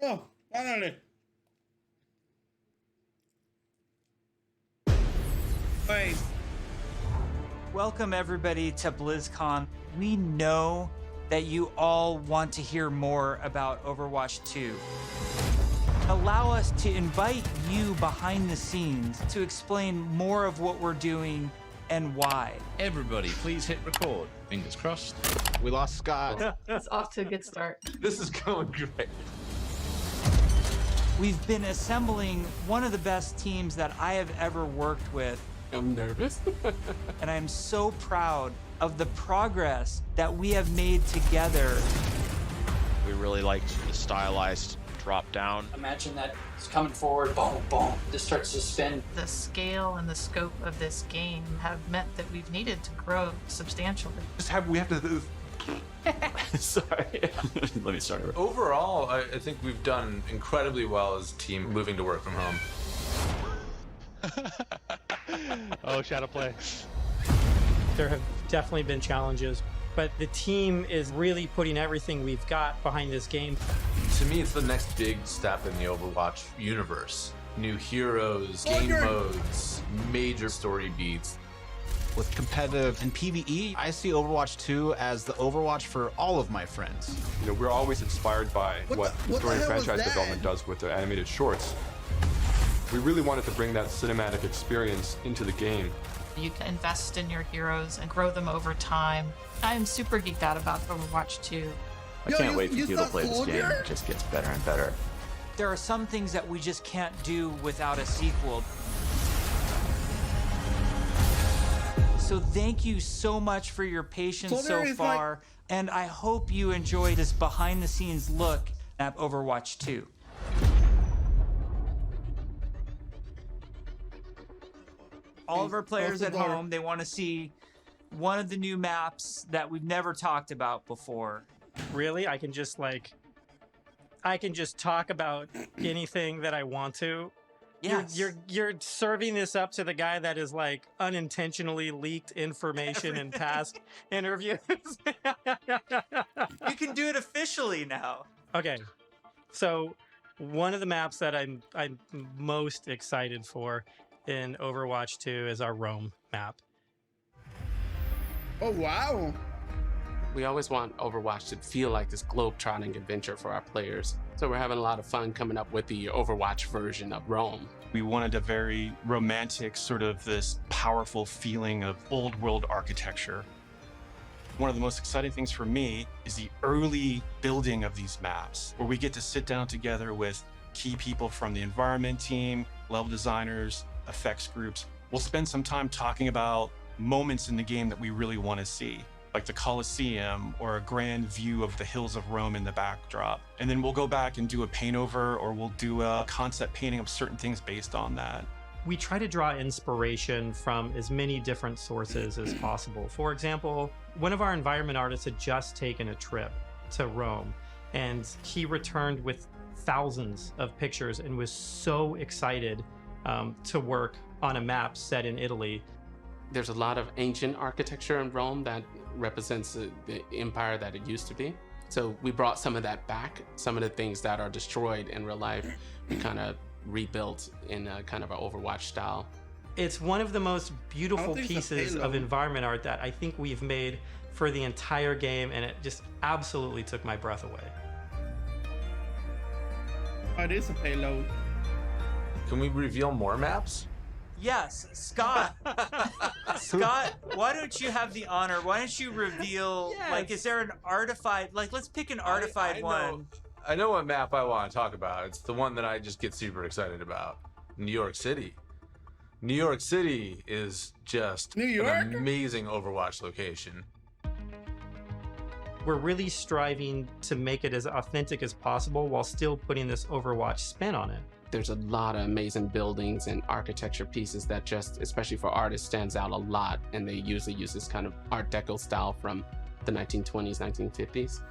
Oh, finally. Nice. Welcome everybody to BlizzCon. We know that you all want to hear more about Overwatch 2. Allow us to invite you behind the scenes to explain more of what we're doing and why. Everybody, please hit record. Fingers crossed. We lost Scott. It's off to a good start. This is going great. We've been assembling one of the best teams that I have ever worked with. I'm nervous. And I'm so proud of the progress that we have made together. We really liked the stylized drop down. Imagine that it's coming forward, boom, boom, just starts to spin. The scale and the scope of this game have meant that we've needed to grow substantially. We have to. Sorry. Let me start over. Overall, I think we've done incredibly well as a team moving to work from home. Oh, shadow play. There have definitely been challenges, but the team is really putting everything we've got behind this game. To me, it's the next big step in the Overwatch universe. New heroes, game modes, major story beats. With competitive and PvE, I see Overwatch 2 as the Overwatch for all of my friends. You know, we're always inspired by what the story and franchise development does with the animated shorts. We really wanted to bring that cinematic experience into the game. You can invest in your heroes and grow them over time. I'm super geeked out about Overwatch 2. I can't wait for you to play this game. It just gets better and better. There are some things that we just can't do without a sequel. So thank you so much for your patience so far, and I hope you enjoy this behind-the-scenes look at Overwatch 2. All of our players at home, they want to see one of the new maps that we've never talked about before. Really? I can just talk about anything that I want to. Yes. You're serving this up to the guy that is like unintentionally leaked information in past interviews. You can do it officially now. Okay. So one of the maps that I'm most excited for in Overwatch 2 is our Rome map. Oh, wow. We always want Overwatch to feel like this globe-trotting adventure for our players. So we're having a lot of fun coming up with the Overwatch version of Rome. We wanted a very romantic, sort of this powerful feeling of old world architecture. One of the most exciting things for me is the early building of these maps, where we get to sit down together with key people from the environment team, level designers, effects groups. We'll spend some time talking about moments in the game that we really want to see, like the Colosseum or a grand view of the hills of Rome in the backdrop. And then we'll go back and do a paint over, or we'll do a concept painting of certain things based on that. We try to draw inspiration from as many different sources as possible. For example, one of our environment artists had just taken a trip to Rome, and he returned with thousands of pictures and was so excited to work on a map set in Italy. There's a lot of ancient architecture in Rome that represents the empire that it used to be. So we brought some of that back. Some of the things that are destroyed in real life, we kind of rebuilt in a kind of an Overwatch style. It's one of the most beautiful pieces of environment art that I think we've made for the entire game, and it just absolutely took my breath away. Oh, it is a payload. Can we reveal more maps? Yes, Scott. Scott, why don't you have the honor? Why don't you reveal, like, is there an artified, like, let's pick an artified one. I know what map I want to talk about. It's the one that I just get super excited about. New York City. New York City is just an amazing Overwatch location. We're really striving to make it as authentic as possible while still putting this Overwatch spin on it. There's a lot of amazing buildings and architecture pieces that just, especially for artists, stands out a lot. And they usually use this kind of Art Deco style from the 1920s, 1950s.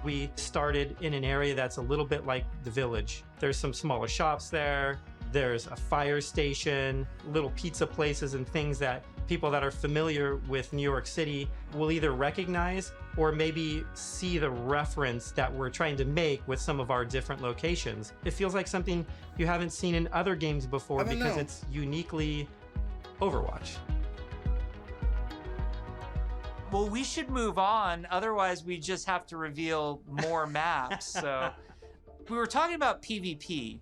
We started in an area that's a little bit like the Village. There's some smaller shops there. There's a fire station, little pizza places and things that people that are familiar with New York City will either recognize or maybe see the reference that we're trying to make with some of our different locations. It feels like something you haven't seen in other games before because it's uniquely Overwatch. Well, we should move on. Otherwise, we just have to reveal more maps. So we were talking about PvP.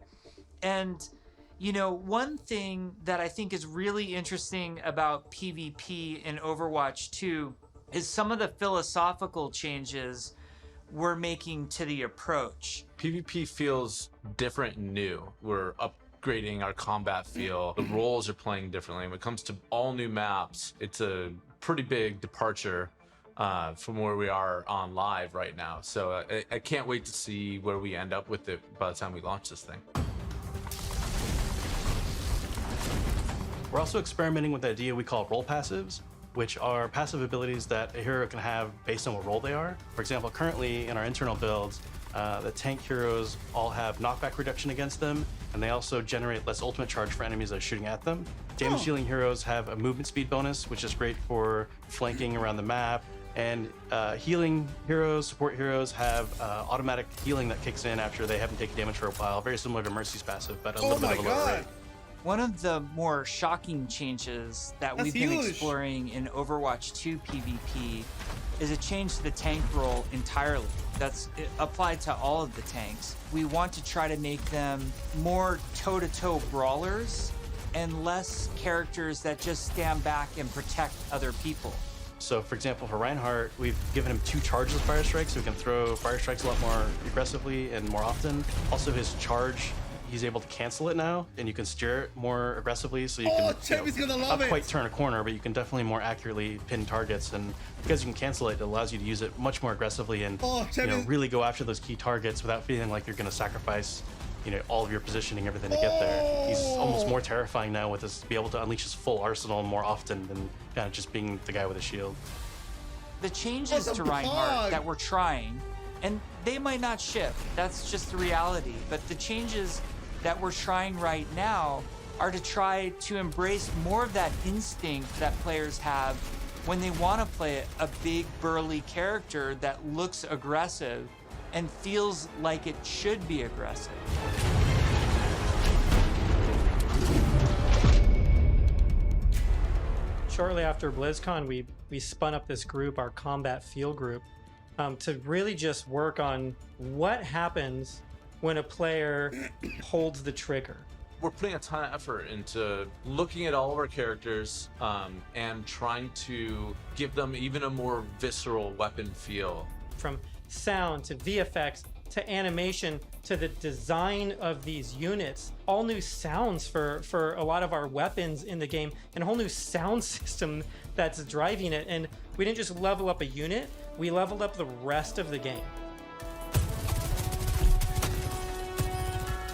And, you know, one thing that I think is really interesting about PvP in Overwatch 2 is some of the philosophical changes we're making to the approach. PvP feels different and new. We're upgrading our combat feel. The roles are playing differently. When it comes to all new maps, it's a pretty big departure from where we are on live right now. So I can't wait to see where we end up with it by the time we launch this thing. We're also experimenting with the idea we call role passives, which are passive abilities that a hero can have based on what role they are. For example, currently in our internal builds, the tank heroes all have knockback reduction against them, and they also generate less ultimate charge for enemies that are shooting at them. Damage dealing heroes have a movement speed bonus, which is great for flanking around the map. And healing heroes, support heroes have automatic healing that kicks in after they haven't taken damage for a while, very similar to Mercy's passive, but a little bit of a lower rate. One of the more shocking changes that we've been exploring in Overwatch 2 PvP is a change to the tank role entirely. That's applied to all of the tanks. We want to try to make them more toe-to-toe brawlers and less characters that just stand back and protect other people. So, for example, for Reinhardt, we've given him 2 charges of Fire Strikes, so he can throw Fire Strikes a lot more aggressively and more often. Also, his charge, he's able to cancel it now, and you can steer it more aggressively, so you can not quite turn a corner, but you can definitely more accurately pin targets. And because you can cancel it, it allows you to use it much more aggressively and really go after those key targets without feeling like you're going to sacrifice all of your positioning, everything to get there. He's almost more terrifying now with this, be able to unleash his full arsenal more often than kind of just being the guy with a shield. The changes to Reinhardt that we're trying, and they might not ship, that's just the reality, but the changes that we're trying right now are to try to embrace more of that instinct that players have when they want to play a big burly character that looks aggressive and feels like it should be aggressive. Shortly after BlizzCon, we spun up this group, our combat field group, to really just work on what happens when a player holds the trigger. We're putting a ton of effort into looking at all of our characters and trying to give them even a more visceral weapon feel. From sound to VFX to animation to the design of these units, all new sounds for a lot of our weapons in the game, and a whole new sound system that's driving it. And we didn't just level up a unit, we leveled up the rest of the game.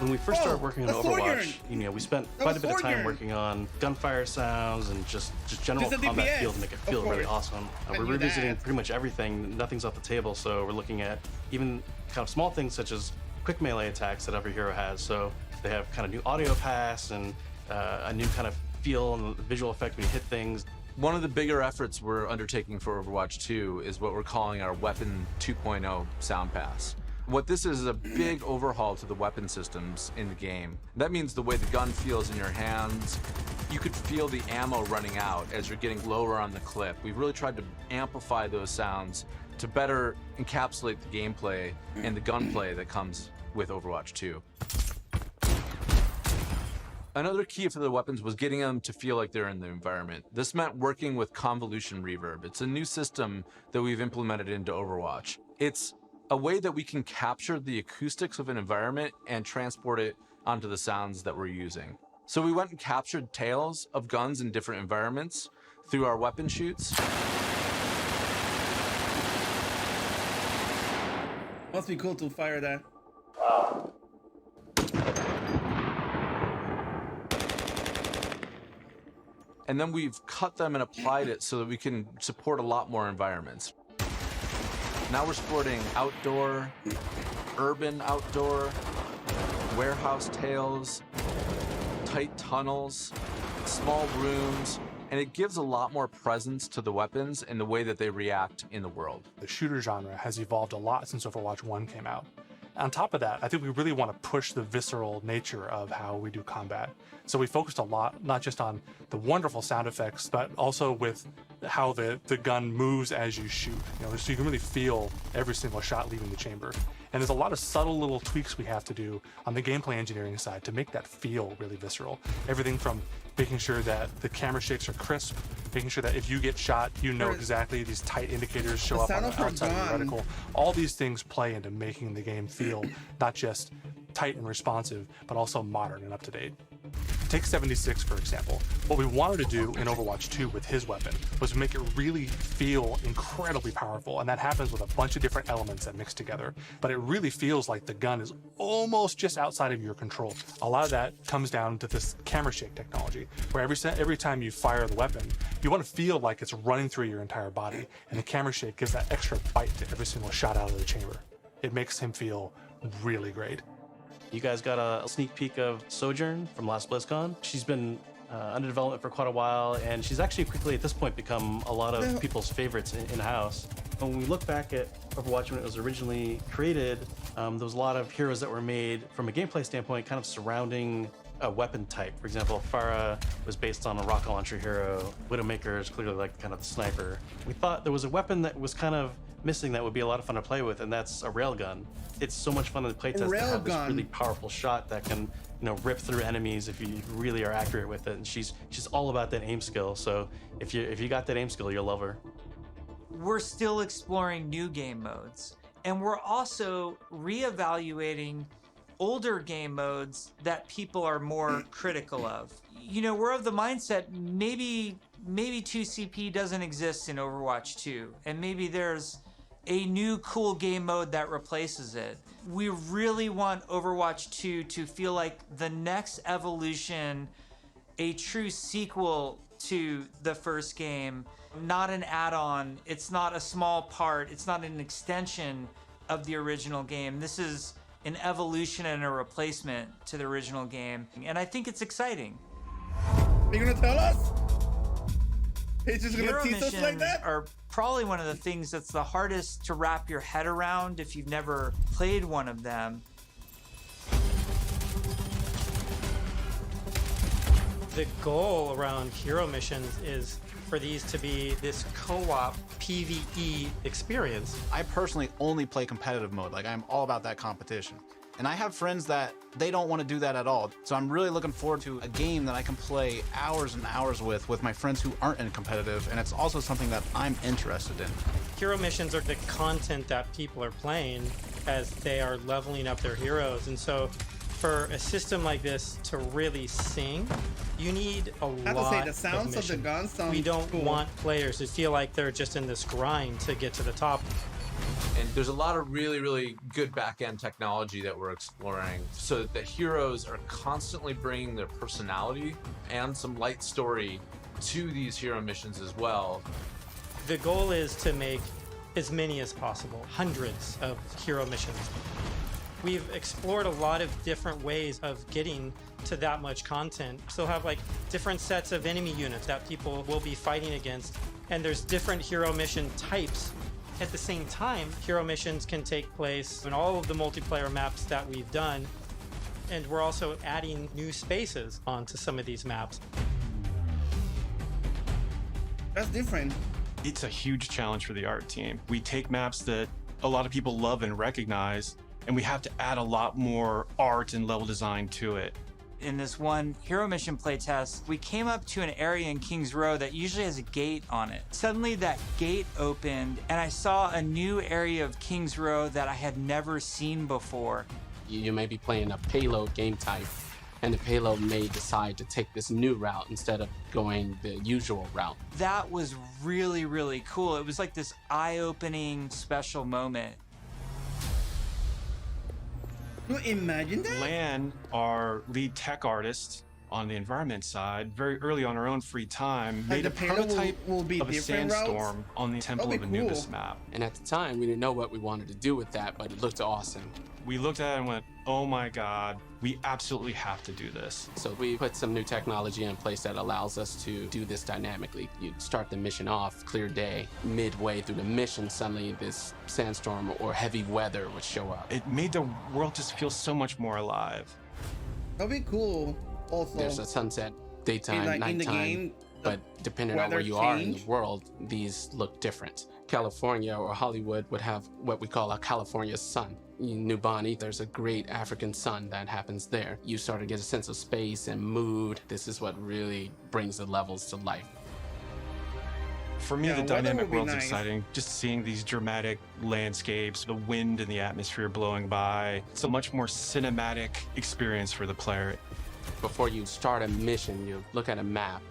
When we first started working on Overwatch, we spent quite a bit of time working on gunfire sounds and just general combat feel to make it feel really awesome. We're revisiting pretty much everything. Nothing's off the table, so we're looking at even kind of small things such as quick melee attacks that every hero has. So they have kind of new audio pass and a new kind of feel and visual effect when you hit things. One of the bigger efforts we're undertaking for Overwatch 2 is what we're calling our Weapon 2.0 sound pass. What this is a big overhaul to the weapon systems in the game. That means the way the gun feels in your hands. You could feel the ammo running out as you're getting lower on the clip. We've really tried to amplify those sounds to better encapsulate the gameplay and the gunplay that comes with Overwatch 2. Another key for the weapons was getting them to feel like they're in the environment. This meant working with convolution reverb. It's a new system that we've implemented into Overwatch. It's a way that we can capture the acoustics of an environment and transport it onto the sounds that we're using. So we went and captured tails of guns in different environments through our weapon shoots. Must be cool to fire that. And then we've cut them and applied it so that we can support a lot more environments. Now we're supporting outdoor, urban outdoor, warehouse tails, tight tunnels, small rooms, and it gives a lot more presence to the weapons and the way that they react in the world. The shooter genre has evolved a lot since Overwatch 1 came out. On top of that, I think we really want to push the visceral nature of how we do combat. So we focused a lot, not just on the wonderful sound effects, but also with how the gun moves as you shoot. So you can really feel every single shot leaving the chamber. And there's a lot of subtle little tweaks we have to do on the gameplay engineering side to make that feel really visceral. Everything from making sure that the camera shakes are crisp, making sure that if you get shot, you know exactly these tight indicators show up on the outside of the reticle. All these things play into making the game feel not just tight and responsive, but also modern and up to date. Take 76, for example. What we wanted to do in Overwatch 2 with his weapon was make it really feel incredibly powerful, and that happens with a bunch of different elements that mix together. But it really feels like the gun is almost just outside of your control. A lot of that comes down to this camera shake technology, where every time you fire the weapon, you want to feel like it's running through your entire body, and the camera shake gives that extra bite to every single shot out of the chamber. It makes him feel really great. You guys got a sneak peek of Sojourn from last BlizzCon. She's been under development for quite a while, and she's actually quickly at this point become a lot of people's favorites in-house. When we look back at Overwatch when it was originally created, there was a lot of heroes that were made from a gameplay standpoint kind of surrounding a weapon type. For example, Pharah was based on a rocket launcher hero. Widowmaker is clearly like kind of the sniper. We thought there was a weapon that was kind of missing that would be a lot of fun to play with, and that's a railgun. It's so much fun to playtest to have this really powerful shot that can, rip through enemies if you really are accurate with it. And she's all about that aim skill. So if you got that aim skill, you'll love her. We're still exploring new game modes, and we're also reevaluating older game modes that people are more critical of. We're of the mindset maybe 2CP doesn't exist in Overwatch 2, and maybe there's a new cool game mode that replaces it. We really want Overwatch 2 to feel like the next evolution, a true sequel to the first game, not an add-on. It's not a small part. It's not an extension of the original game. This is an evolution and a replacement to the original game, and I think it's exciting. Are you gonna tell us? He's just Hero gonna tease us like that? Are probably one of the things that's the hardest to wrap your head around if you've never played one of them. The goal around hero missions is for these to be this co-op PvE experience. I personally only play competitive mode. Like, I'm all about that competition. And I have friends that they don't want to do that at all. So I'm really looking forward to a game that I can play hours and hours with my friends who aren't in competitive, and it's also something that I'm interested in. Hero missions are the content that people are playing as they are leveling up their heroes. And so for a system like this to really sing, you need a lot I have to say, the sounds of the gun sound We don't cool. want players to feel like they're just in this grind to get to the top. And there's a lot of really, really good back-end technology that we're exploring so that the heroes are constantly bringing their personality and some light story to these hero missions as well. The goal is to make as many as possible, hundreds of hero missions. We've explored a lot of different ways of getting to that much content. So have like different sets of enemy units that people will be fighting against, and there's different hero mission types. At the same time, hero missions can take place in all of the multiplayer maps that we've done, and we're also adding new spaces onto some of these maps. That's different. It's a huge challenge for the art team. We take maps that a lot of people love and recognize, and we have to add a lot more art and level design to it. In this one hero mission playtest, we came up to an area in Kings Row that usually has a gate on it. Suddenly that gate opened and I saw a new area of Kings Row that I had never seen before. You may be playing a payload game type, and the payload may decide to take this new route instead of going the usual route. That was really, really cool. It was like this eye-opening special moment. Can you imagine that? Lan, our lead tech artist, on the environment side, very early on our own free time, Like made the a payload prototype will be of a different sandstorm routes? on the Temple of That'd be Anubis cool. map. And at the time, we didn't know what we wanted to do with that, but it looked awesome. We looked at it and went, oh my God, we absolutely have to do this. So we put some new technology in place that allows us to do this dynamically. You start the mission off, clear day. Midway through the mission, suddenly this sandstorm or heavy weather would show up. It made the world just feel so much more alive. That'd be cool. Also, There's a sunset, daytime, like in the nighttime, game, but depending on weather where you are in the change? world, these look different. California or Hollywood would have what we call a California sun. In New Bonny, there's a great African sun that happens there. You start to get a sense of space and mood. This is what really brings the levels to life. For me, Yeah, the weather dynamic would be world's nice. exciting. Just seeing these dramatic landscapes, the wind and the atmosphere blowing by. It's a much more cinematic experience for the player. Before you start a mission, you look at a map.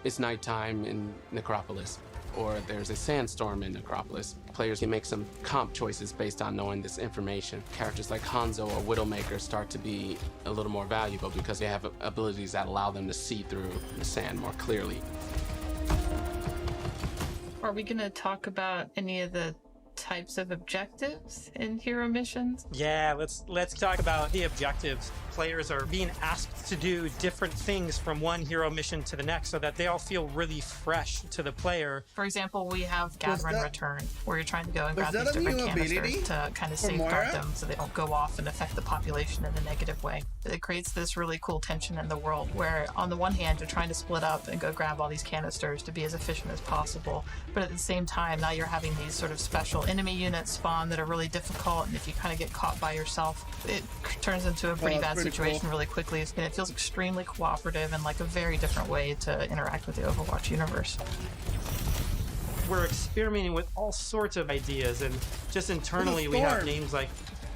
It's nighttime in Necropolis, or there's a sandstorm in Necropolis. Players can make some comp choices based on knowing this information. Characters like Hanzo or Widowmaker start to be a little more valuable because they have abilities that allow them to see through the sand more clearly. Are we going to talk about any of the types of objectives in hero missions? Yeah, let's talk about the objectives. Players are being asked to do different things from one hero mission to the next so that they all feel really fresh to the player. For example, we have Gather and Return, where you're trying to go and grab that these a different new ability canisters to kind of for safeguard Moira? them so they don't go off and affect the population in a negative way. It creates this really cool tension in the world where, on the one hand, you're trying to split up and go grab all these canisters to be as efficient as possible, but at the same time, now you're having these sort of special enemy units spawn that are really difficult, and if you kind of get caught by yourself, it turns into a pretty Oh, bad pretty situation cool. really quickly, and it feels extremely cooperative and like a very different way to interact with the Overwatch universe. We're experimenting with all sorts of ideas, and just internally we have storm. names like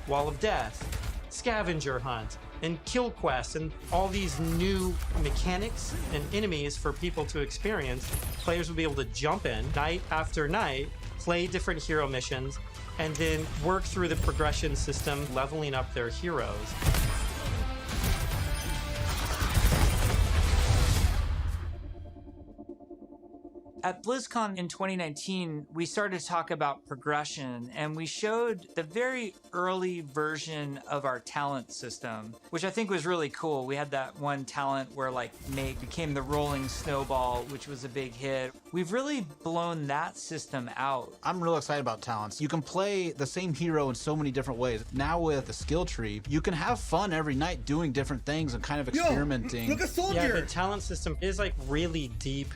Wall of Death, Scavenger Hunt, and Kill Quest, and all these new mechanics and enemies for people to experience. Players will be able to jump in night after night, play different hero missions, and then work through the progression system, leveling up their heroes. At BlizzCon in 2019, we started to talk about progression, and we showed the very early version of our talent system, which I think was really cool. We had that one talent where like Meg became the rolling snowball, which was a big hit. We've really blown that system out. I'm real excited about talents. You can play the same hero in so many different ways. Now with the skill tree, you can have fun every night doing different things and kind of experimenting. Look at Soldier! Yeah, the talent system is like really deep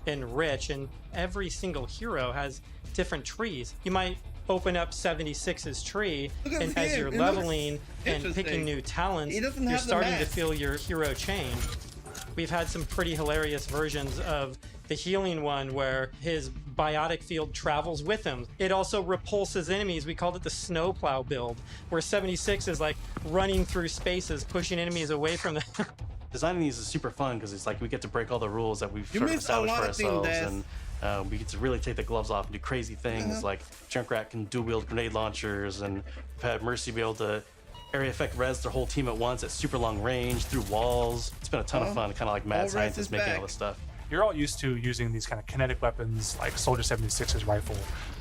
and rich, and every single hero has different trees. You might open up 76's tree, Look at and as him. you're It looks leveling and picking interesting. new talents, He doesn't you're have the starting to mask. feel your hero change. We've had some pretty hilarious versions of the healing one where his biotic field travels with him. It also repulses enemies. We called it the snowplow build, where 76 is like running through spaces, pushing enemies away from the Designing these is super fun because it's like we get to break all the rules that we've You sort of missed a established for lot of things, ourselves, Des. and we get to really take the gloves off and do crazy things. Like Junkrat can dual wield grenade launchers, and we've had Mercy be able to area effect res their whole team at once at super long range through walls. It's been a ton of fun, kind of like mad All Res is scientists making all back. this stuff. You're all used to using these kind of kinetic weapons like Soldier 76's rifle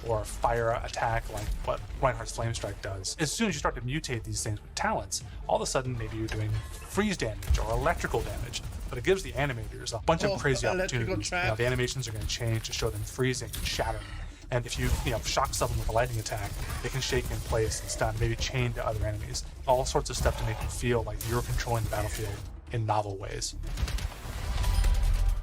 or fire attack like what Reinhardt's Flame Strike does. As soon as you start to mutate these things with talents, all of a sudden maybe you're doing freeze damage or electrical damage. But it gives the animators a bunch of crazy electrical opportunities. trap. The animations are going to change to show them freezing and shattering. And if you shock someone with a lightning attack, they can shake in place and stun, maybe chain to other enemies. All sorts of stuff to make you feel like you're controlling the battlefield in novel ways.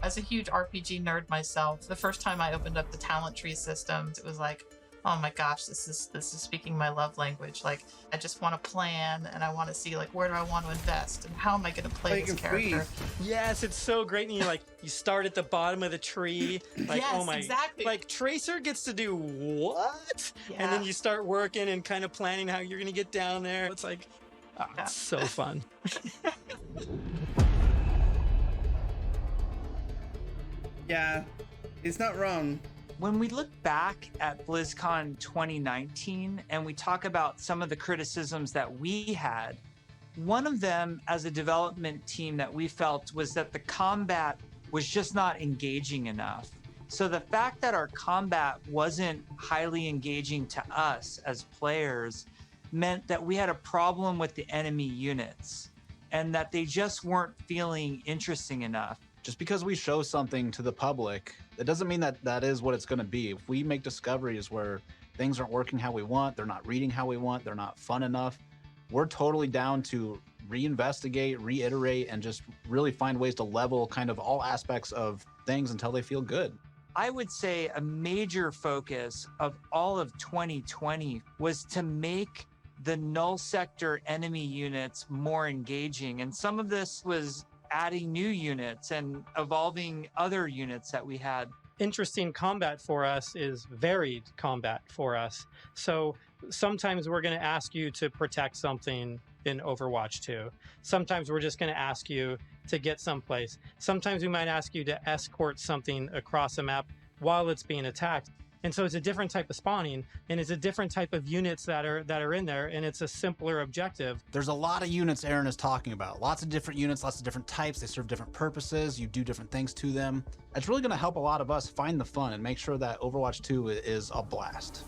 As a huge RPG nerd myself, the first time I opened up the talent tree system, it was like, oh my gosh, this is speaking my love language. Like, I just want to plan, and I want to see like where do I want to invest, and how am I going to play this character. Yes, it's so great. And you start at the bottom of the tree. Like, Yes, oh my, exactly. like Tracer gets to do what? And then you start working and kind of planning how you're going to get down there. It's like, it's so fun. Yeah, it's not wrong. When we look back at BlizzCon 2019 and we talk about some of the criticisms that we had, One of them, as a development team, that we felt was that the combat was just not engaging enough. So the fact that our combat wasn't highly engaging to us as players meant that we had a problem with the enemy units and that they just weren't feeling interesting enough. Just because we show something to the public, it doesn't mean that that is what it's going to be. If we make discoveries where things aren't working how we want, they're not reading how we want, they're not fun enough, we're totally down to reinvestigate, reiterate, and just really find ways to level kind of all aspects of things until they feel good. I would say a major focus of all of 2020 was to make the null sector enemy units more engaging. And some of this was adding new units and evolving other units that we had. Interesting combat for us is varied combat for us. So sometimes we're going to ask you to protect something in Overwatch 2. Sometimes we're just going to ask you to get someplace. Sometimes we might ask you to escort something across a map while it's being attacked. And so it's a different type of spawning, and it's a different type of units that are in there, and it's a simpler objective. There's a lot of units Aaron is talking about. Lots of different units, lots of different types. They serve different purposes. You do different things to them. It's really going to help a lot of us find the fun and make sure that Overwatch 2 is a blast.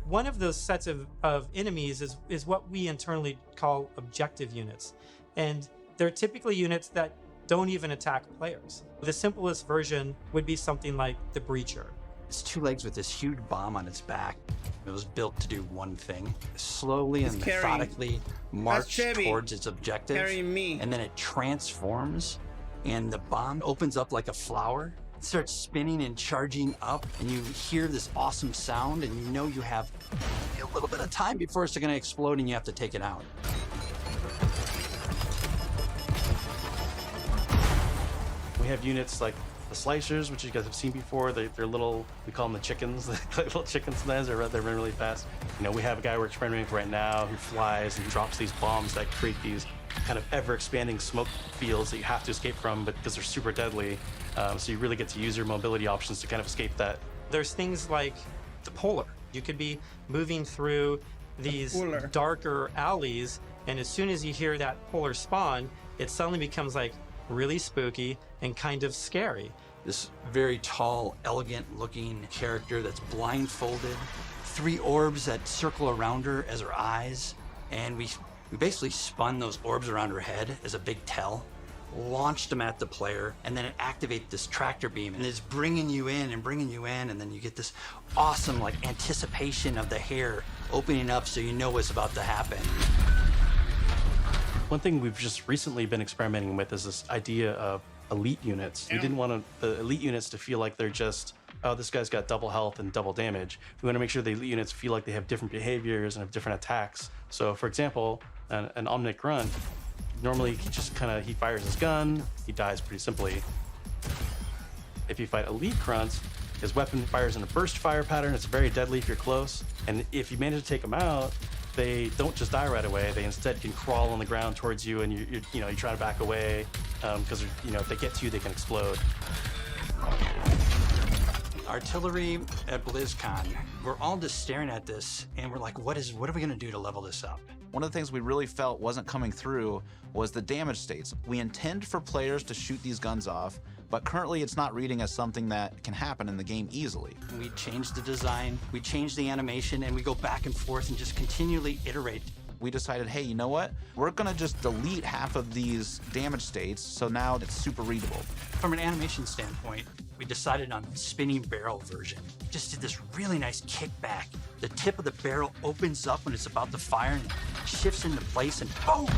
One of those sets of enemies is what we internally call objective units. And they're typically units that don't even attack players. The simplest version would be something like the Breacher. It's two legs with this huge bomb on its back. It was built to do one thing. Slowly and methodically march towards its objective. And then it transforms and the bomb opens up like a flower. It starts spinning and charging up and you hear this awesome sound and you know you have a little bit of time before it's going to explode and you have to take it out. We have units like the slicers, which you guys have seen before. They're little, we call them the chickens. They're like little chicken sometimes. They run really fast. You know, we have a guy we're experimenting with right now who flies and drops these bombs that create these kind of ever-expanding smoke fields that you have to escape from, but because they're super deadly. So you really get to use your mobility options to kind of escape that. There's things like the Polar. You could be moving through these darker alleys, and as soon as you hear that Polar spawn, it suddenly becomes like really spooky and kind of scary. This very tall, elegant-looking character that's blindfolded, 3 orbs that circle around her as her eyes, and we basically spun those orbs around her head as a big tell, launched them at the player, and then it activates this tractor beam, and it's bringing you in, and then you get this awesome like anticipation of the hair opening up so you know what's about to happen. One thing we've just recently been experimenting with is this idea of elite units. We didn't want the elite units to feel like they're just, oh, this guy's got double health and double damage. We want to make sure the elite units feel like they have different behaviors and have different attacks. So for example, an Omnic Grunt, normally he fires his gun, he dies pretty simply. If you fight elite grunts, his weapon fires in a burst fire pattern. It's very deadly if you're close. And if you manage to take him out, they don't just die right away. They instead can crawl on the ground towards you, and you try to back away because if they get to you, they can explode. Artillery at BlizzCon, we're all just staring at this, and we're like, what are we going to do to level this up? One of the things we really felt wasn't coming through was the damage states. We intend for players to shoot these guns off, but currently it's not reading as something that can happen in the game easily. We changed the design, we changed the animation, and we go back and forth and just continually iterate. We decided, hey, you know what? We're gonna just delete half of these damage states, so now it's super readable. From an animation standpoint, we decided on spinning barrel version. Just did this really nice kickback. The tip of the barrel opens up when it's about to fire and shifts into place and boom!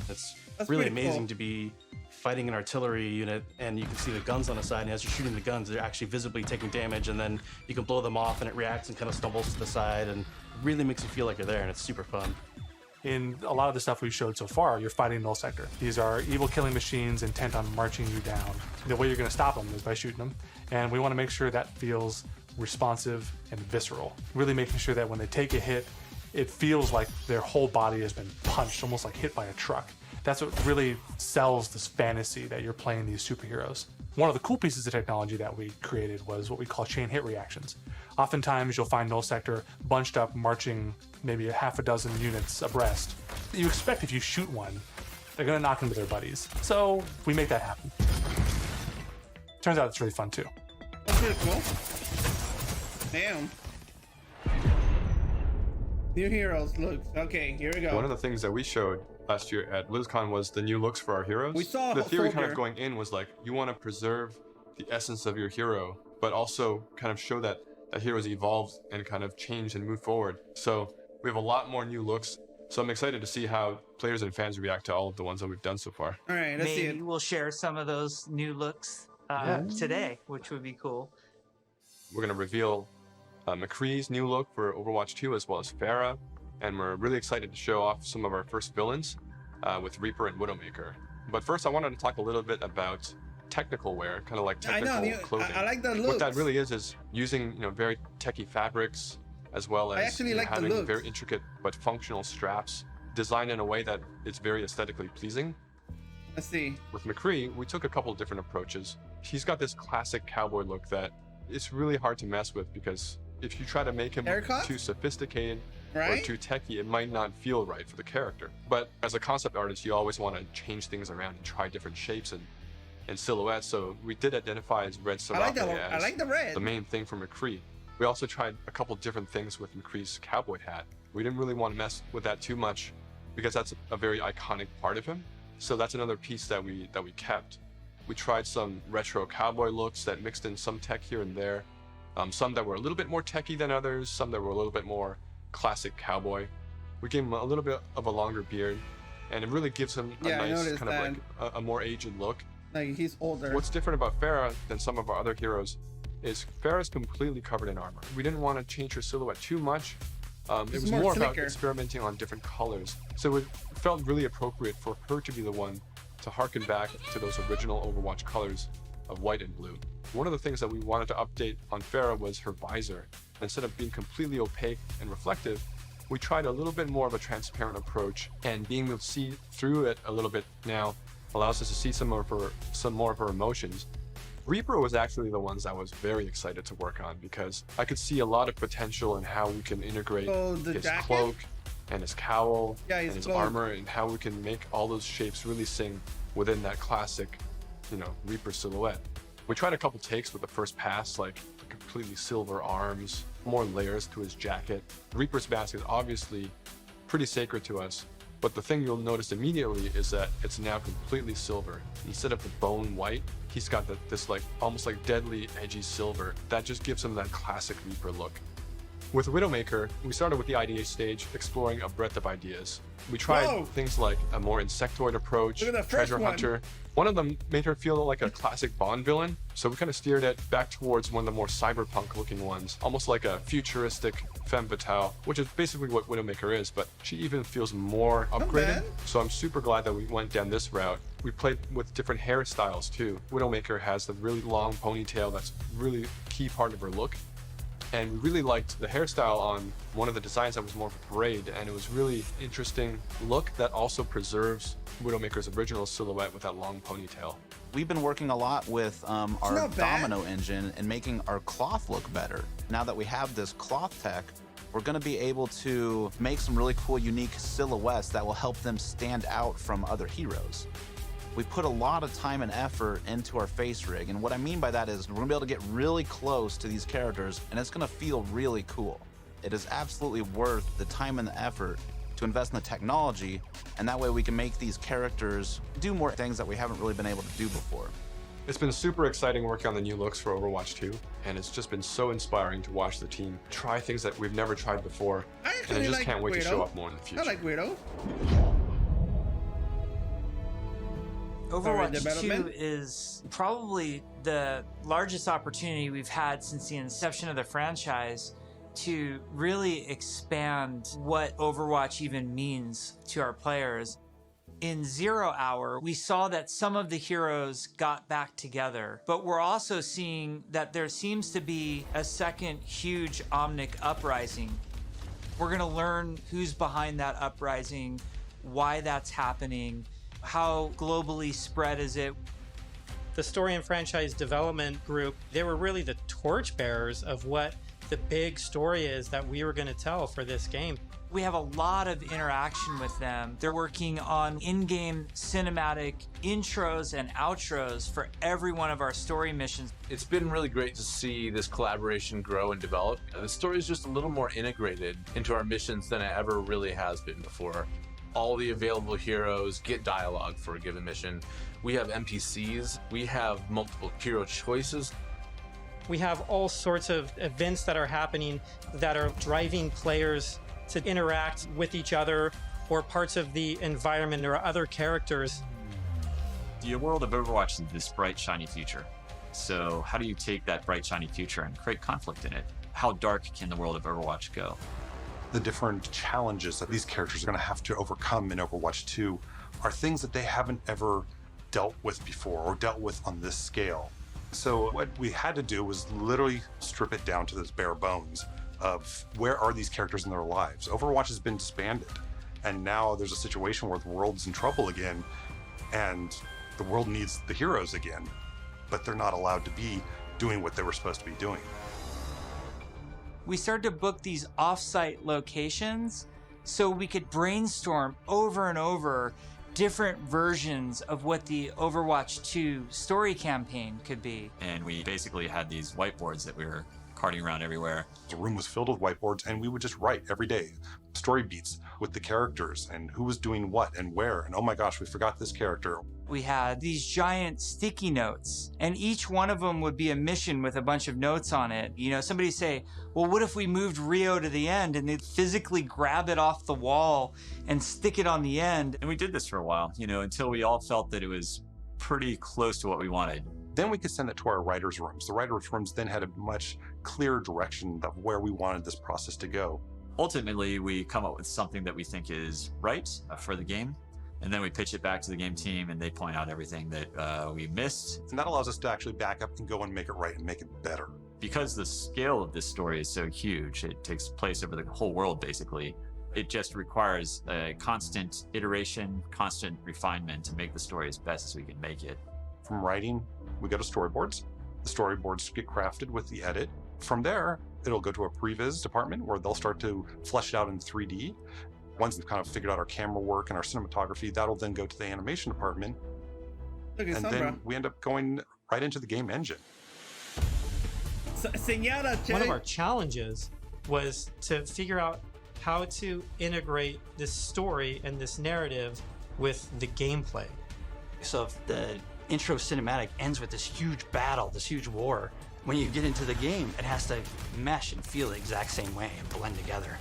That's really amazing to be fighting an artillery unit and you can see the guns on the side, and as you're shooting the guns, they're actually visibly taking damage, and then you can blow them off and it reacts and kind of stumbles to the side and really makes you feel like you're there, and it's super fun. In a lot of the stuff we've showed so far, you're fighting null sector. These are evil killing machines intent on marching you down. The way you're going to stop them is by shooting them, and we want to make sure that feels responsive and visceral. Really making sure that when they take a hit, it feels like their whole body has been punched, almost like hit by a truck. That's what really sells this fantasy that you're playing these superheroes. One of the cool pieces of technology that we created was what we call chain hit reactions. Oftentimes you'll find null sector bunched up, marching maybe a half a dozen units abreast. You expect if you shoot one, they're gonna knock into their buddies. So we make that happen. Turns out it's really fun too. That's pretty cool. Damn. New heroes looks. Okay, here we go. One of the things that we showed last year at Blizzcon was the new looks for our heroes. We saw the theory kind soldier. of going in was like, you want to preserve the essence of your hero, but also kind of show that that heroes evolved and kind of changed and moved forward. So we have a lot more new looks. So I'm excited to see how players and fans react to all of the ones that we've done so far. All right, let's see Maybe it. we'll share some of those new looks today, which would be cool. We're going to reveal McCree's new look for Overwatch 2 as well as Pharah. And we're really excited to show off some of our first villains with Reaper and Widowmaker. But first, I wanted to talk a little bit about technical wear, kind of like technical clothing. I like the looks. What that really is using very techie fabrics as well as actually like the having looks. very intricate but functional straps designed in a way that is very aesthetically pleasing. Let's see. With McCree, we took a couple of different approaches. He's got this classic cowboy look that it's really hard to mess with because if you try to make him Haircut? too sophisticated or Right? too techie, it might not feel right for the character. But as a concept artist, you always want to change things around and try different shapes and silhouettes. So we did identify as red I like serape the I as like the red. the main thing for McCree. We also tried a couple different things with McCree's cowboy hat. We didn't really want to mess with that too much because that's a very iconic part of him. So that's another piece that we kept. We tried some retro cowboy looks that mixed in some tech here and there. Some that were a little bit more techy than others, some that were a little bit more classic cowboy. We gave him a little bit of a longer beard, and it really gives him a nice kind of like a more aged look. Like he's older. What's different about Pharah than some of our other heroes is Pharah's completely covered in armor. We didn't want to change her silhouette too much. It was more about experimenting on different colors. So it felt really appropriate for her to be the one to harken back to those original Overwatch colors of white and blue. One of the things that we wanted to update on Pharah was her visor. Instead of being completely opaque and reflective, we tried a little bit more of a transparent approach, and being able to see through it a little bit now allows us to see some more of her emotions. Reaper was actually the ones I was very excited to work on because I could see a lot of potential in how we can integrate his cloak and his cowl and his armor, and how we can make all those shapes really sing within that classic, Reaper silhouette. We tried a couple takes with the first pass, like completely silver arms, more layers to his jacket. Reaper's mask is obviously pretty sacred to us, but the thing you'll notice immediately is that it's now completely silver. Instead of the bone white, he's got this like almost like deadly edgy silver that just gives him that classic Reaper look. With Widowmaker, we started with the idea stage, exploring a breadth of ideas. We tried things like a more insectoid approach, treasure hunter. One of them made her feel like a classic Bond villain, so we kind of steered it back towards one of the more cyberpunk looking ones, almost like a futuristic femme fatale, which is basically what Widowmaker is, but she even feels more upgraded. So I'm super glad that we went down this route. We played with different hairstyles too. Widowmaker has the really long ponytail that's really key part of her look. And we really liked the hairstyle on one of the designs that was more of a braid, and it was really interesting look that also preserves Widowmaker's original silhouette with that long ponytail. We've been working a lot with our domino engine and making our cloth look better. Now that we have this cloth tech, we're going to be able to make some really cool, unique silhouettes that will help them stand out from other heroes. We put a lot of time and effort into our face rig, and what I mean by that is we're gonna be able to get really close to these characters, and it's gonna feel really cool. It is absolutely worth the time and the effort to invest in the technology, and that way we can make these characters do more things that we haven't really been able to do before. It's been super exciting working on the new looks for Overwatch 2, and it's just been so inspiring to watch the team try things that we've never tried before, and I just can't wait to show up more in the future. I like Widow. Overwatch 2 is probably the largest opportunity we've had since the inception of the franchise to really expand what Overwatch even means to our players. In 0 Hour, we saw that some of the heroes got back together, but we're also seeing that there seems to be a second huge Omnic uprising. We're gonna learn who's behind that uprising, why that's happening, how globally spread is it. The story and franchise development group, they were really the torchbearers of what the big story is that we were going to tell for this game. We have a lot of interaction with them. They're working on in-game cinematic intros and outros for every one of our story missions. It's been really great to see this collaboration grow and develop. The story is just a little more integrated into our missions than it ever really has been before. All the available heroes get dialogue for a given mission. We have NPCs. We have multiple hero choices. We have all sorts of events that are happening that are driving players to interact with each other or parts of the environment or other characters. The world of Overwatch is this bright, shiny future. So how do you take that bright, shiny future and create conflict in it? How dark can the world of Overwatch go? The different challenges that these characters are going to have to overcome in Overwatch 2 are things that they haven't ever dealt with before or dealt with on this scale. So what we had to do was literally strip it down to this bare bones of where are these characters in their lives. Overwatch has been disbanded, and now there's a situation where the world's in trouble again, and the world needs the heroes again, but they're not allowed to be doing what they were supposed to be doing. We started to book these off-site locations so we could brainstorm over and over different versions of what the Overwatch 2 story campaign could be. And we basically had these whiteboards that we were carting around everywhere. The room was filled with whiteboards, and we would just write every day story beats with the characters and who was doing what and where, and oh my gosh, we forgot this character. We had these giant sticky notes, and each one of them would be a mission with a bunch of notes on it. You know, somebody say, well, what if we moved Rio to the end, and they'd physically grab it off the wall and stick it on the end. And we did this for a while, you know, until we all felt that it was pretty close to what we wanted. Then we could send it to our writers' rooms. The writers' rooms then had a much clearer direction of where we wanted this process to go. Ultimately, we come up with something that we think is right for the game, and then we pitch it back to the game team, and they point out everything that we missed. And that allows us to actually back up and go and make it right and make it better. Because the scale of this story is so huge, it takes place over the whole world, basically. It just requires a constant iteration, constant refinement to make the story as best as we can make it. From writing, we go to storyboards. The storyboards get crafted with the edit. From there, it'll go to a previs department where they'll start to flesh it out in 3D. Once we've kind of figured out our camera work and our cinematography, that'll then go to the animation department. And then we end up going right into the game engine. One of our challenges was to figure out how to integrate this story and this narrative with the gameplay. So if the intro cinematic ends with this huge battle, this huge war, when you get into the game, it has to mesh and feel the exact same way and blend together.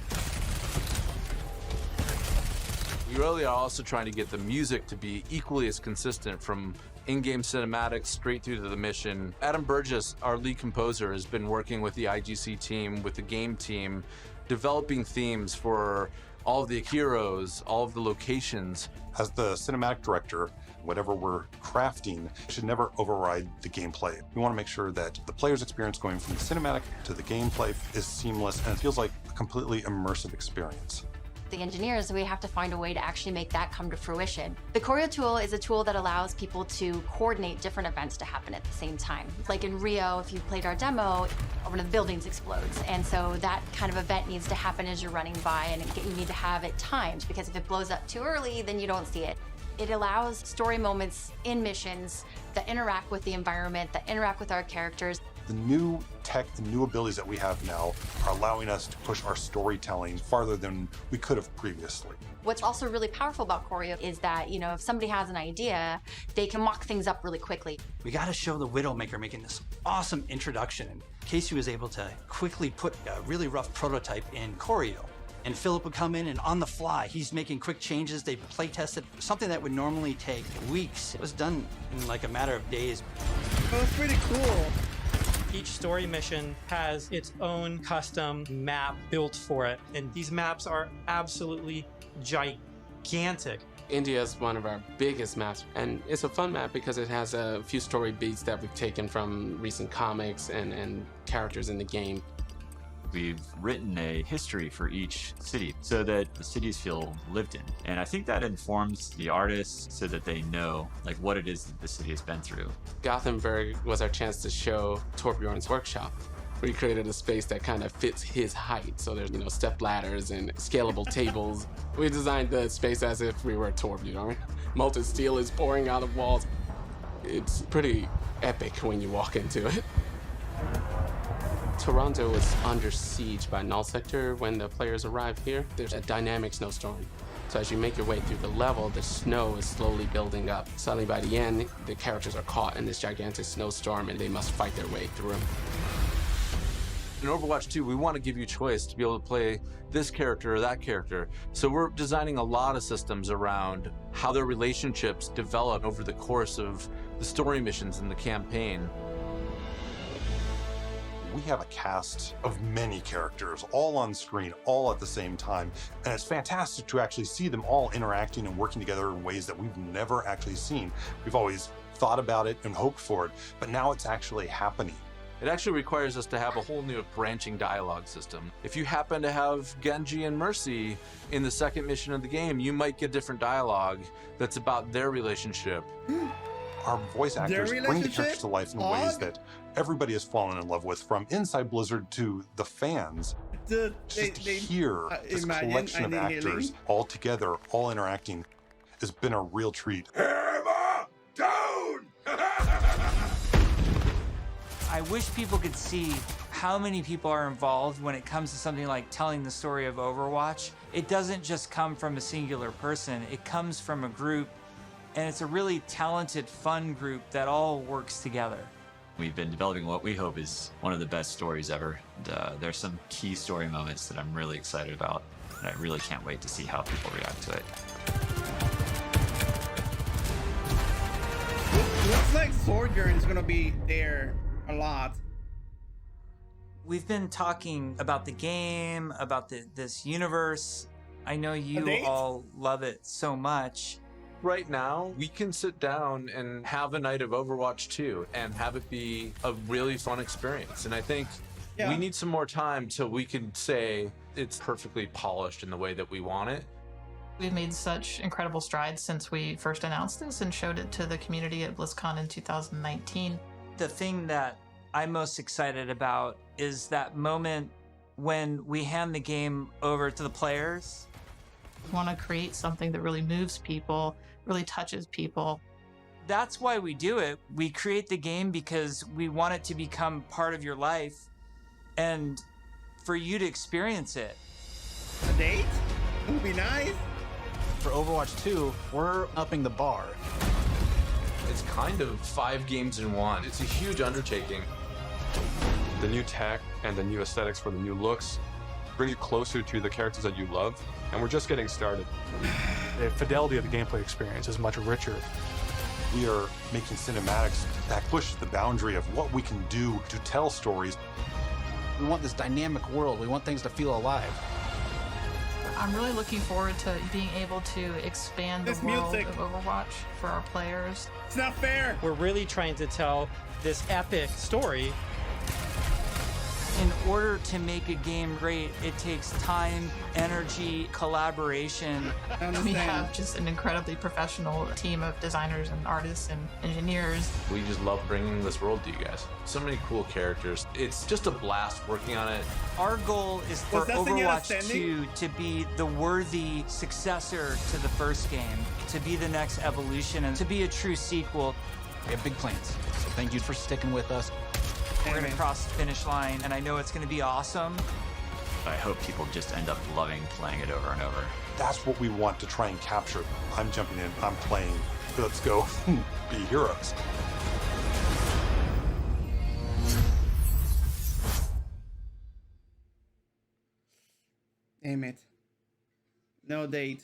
We really are also trying to get the music to be equally as consistent from in-game cinematics straight through to the mission. Adam Burgess, our lead composer, has been working with the IGC team, with the game team, developing themes for all of the heroes, all of the locations. As the cinematic director, whatever we're crafting should never override the gameplay. We want to make sure that the player's experience going from the cinematic to the gameplay is seamless and it feels like a completely immersive experience. The engineers, we have to find a way to actually make that come to fruition. The Choreo tool is a tool that allows people to coordinate different events to happen at the same time. Like in Rio, if you played our demo, one of the buildings explodes. And so that kind of event needs to happen as you're running by, and you need to have it timed, because if it blows up too early, then you don't see it. It allows story moments in missions that interact with the environment, that interact with our characters. The new tech, the new abilities that we have now are allowing us to push our storytelling farther than we could have previously. What's also really powerful about Choreo is that, you know, if somebody has an idea, they can mock things up really quickly. We got to show the Widowmaker making this awesome introduction. And Casey was able to quickly put a really rough prototype in Choreo. And Philip would come in and on the fly, he's making quick changes. They play tested something that would normally take weeks. It was done in like a matter of days. That was pretty cool. Each story mission has its own custom map built for it. And these maps are absolutely gigantic. India is one of our biggest maps, and it's a fun map because it has a few story beats that we've taken from recent comics and characters in the game. We've written a history for each city so that the cities feel lived in. And I think that informs the artists so that they know like what it is that the city has been through. Gothenburg was our chance to show Torbjorn's workshop. We created a space that kind of fits his height. So there's, step ladders and scalable tables. We designed the space as if we were a torp, Molten steel is pouring out of walls. It's pretty epic when you walk into it. Toronto was under siege by Null Sector when the players arrive here. There's a dynamic snowstorm. So as you make your way through the level, the snow is slowly building up. Suddenly by the end, the characters are caught in this gigantic snowstorm and they must fight their way through. In Overwatch 2, we want to give you choice to be able to play this character or that character. So we're designing a lot of systems around how their relationships develop over the course of the story missions in the campaign. We have a cast of many characters, all on screen, all at the same time. And it's fantastic to actually see them all interacting and working together in ways that we've never actually seen. We've always thought about it and hoped for it, but now it's actually happening. It actually requires us to have a whole new branching dialogue system. If you happen to have Genji and Mercy in the second mission of the game, you might get different dialogue that's about their relationship. Our voice actors bring the characters to life in ways that everybody has fallen in love with, from inside Blizzard to the fans. Dude, Just to hear this collection of actors all together, all interacting, has been a real treat. Hammer down! I wish people could see how many people are involved when it comes to something like telling the story of Overwatch. It doesn't just come from a singular person, it comes from a group, and it's a really talented, fun group that all works together. We've been developing what we hope is one of the best stories ever. There's some key story moments that I'm really excited about, and I really can't wait to see how people react to it. Looks like Sojourn is gonna be there a lot. We've been talking about the game, about this universe. I know you all love it so much. Right now, we can sit down and have a night of Overwatch 2 and have it be a really fun experience. And I think we need some more time till we can say it's perfectly polished in the way that we want it. We've made such incredible strides since we first announced this and showed it to the community at Blizzcon in 2019. The thing that I'm most excited about is that moment when we hand the game over to the players. We want to create something that really moves people, really touches people. That's why we do it. We create the game because we want it to become part of your life and for you to experience it. A date? It would be nice. For Overwatch 2, we're upping the bar. It's kind of 5 games in one. It's a huge undertaking. The new tech and the new aesthetics for the new looks bring you closer to the characters that you love, and we're just getting started. The fidelity of the gameplay experience is much richer. We are making cinematics that push the boundary of what we can do to tell stories. We want this dynamic world. We want things to feel alive. I'm really looking forward to being able to expand the world music of Overwatch for our players. It's not fair. We're really trying to tell this epic story. In order to make a game great, it takes time, energy, collaboration. We have just an incredibly professional team of designers and artists and engineers. We just love bringing this world to you guys. So many cool characters. It's just a blast working on it. Our goal is for Overwatch 2 to be the worthy successor to the first game, to be the next evolution, and to be a true sequel. We have big plans, so thank you for sticking with us. We're going to cross the finish line, and I know it's going to be awesome. I hope people just end up loving playing it over and over. That's what we want to try and capture. I'm jumping in, I'm playing, let's go be heroes. Damn it. No date.